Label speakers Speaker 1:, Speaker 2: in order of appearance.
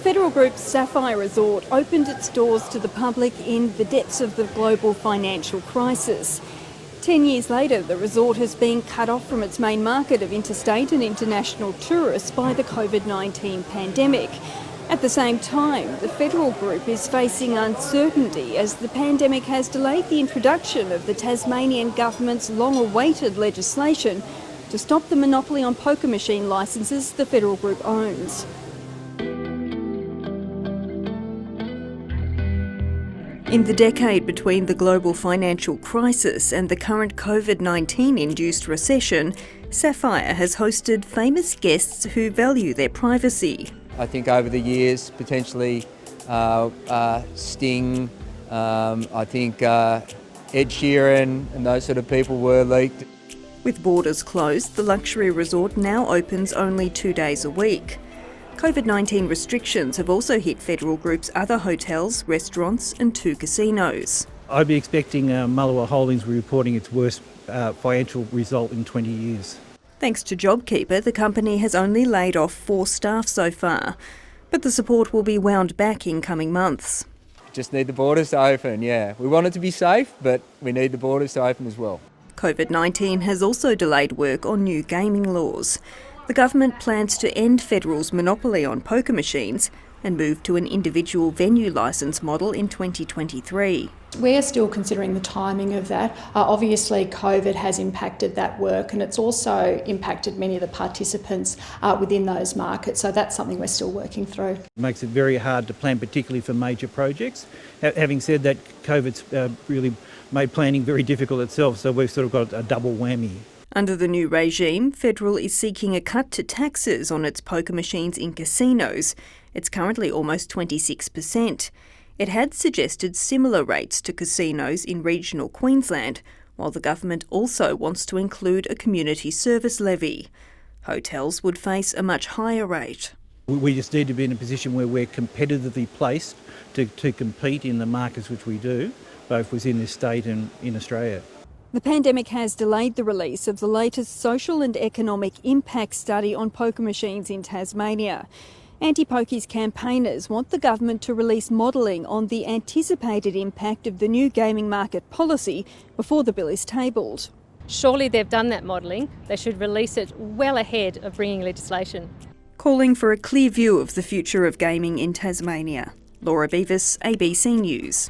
Speaker 1: Federal Group's Saffire resort opened its doors to the public in the depths of the global financial crisis. 10 years later, the resort has been cut off from its main market of interstate and international tourists by the COVID-19 pandemic. At the same time, the Federal Group is facing uncertainty as the pandemic has delayed the introduction of the Tasmanian government's long-awaited legislation to stop the monopoly on poker machine licences the Federal Group owns. In the decade between the global financial crisis and the current COVID-19-induced recession, Saffire has hosted famous guests who value their privacy.
Speaker 2: I think over the years, potentially Sting, I think Ed Sheeran and those sort of people were leaked.
Speaker 1: With borders closed, the luxury resort now opens only 2 days a week. COVID-19 restrictions have also hit Federal Group's other hotels, restaurants and 2 casinos.
Speaker 3: I'd be expecting Mullawa Holdings will be reporting its worst financial result in 20 years.
Speaker 1: Thanks to JobKeeper, the company has only laid off 4 staff so far, but the support will be wound back in coming months.
Speaker 2: Just need the borders to open, yeah. We want it to be safe, but we need the borders to open as well.
Speaker 1: COVID-19 has also delayed work on new gaming laws. The government plans to end Federal's monopoly on poker machines and move to an individual venue licence model in 2023.
Speaker 4: We're still considering the timing of that. Obviously, COVID has impacted that work and it's also impacted many of the participants within those markets, so that's something we're still working through.
Speaker 3: It makes it very hard to plan, particularly for major projects. Having said that, COVID's really made planning very difficult itself, so we've sort of got a double whammy.
Speaker 1: Under the new regime, Federal is seeking a cut to taxes on its poker machines in casinos. It's currently almost 26%. It had suggested similar rates to casinos in regional Queensland, while the government also wants to include a community service levy. Hotels would face a much higher rate.
Speaker 3: We just need to be in a position where we're competitively placed to compete in the markets which we do, both within this state and in Australia.
Speaker 1: The pandemic has delayed the release of the latest social and economic impact study on poker machines in Tasmania. Anti-pokies campaigners want the government to release modelling on the anticipated impact of the new gaming market policy before the bill is tabled.
Speaker 5: Surely they've done that modelling. They should release it well ahead of bringing legislation.
Speaker 1: Calling for a clear view of the future of gaming in Tasmania. Laura Beavis, ABC News.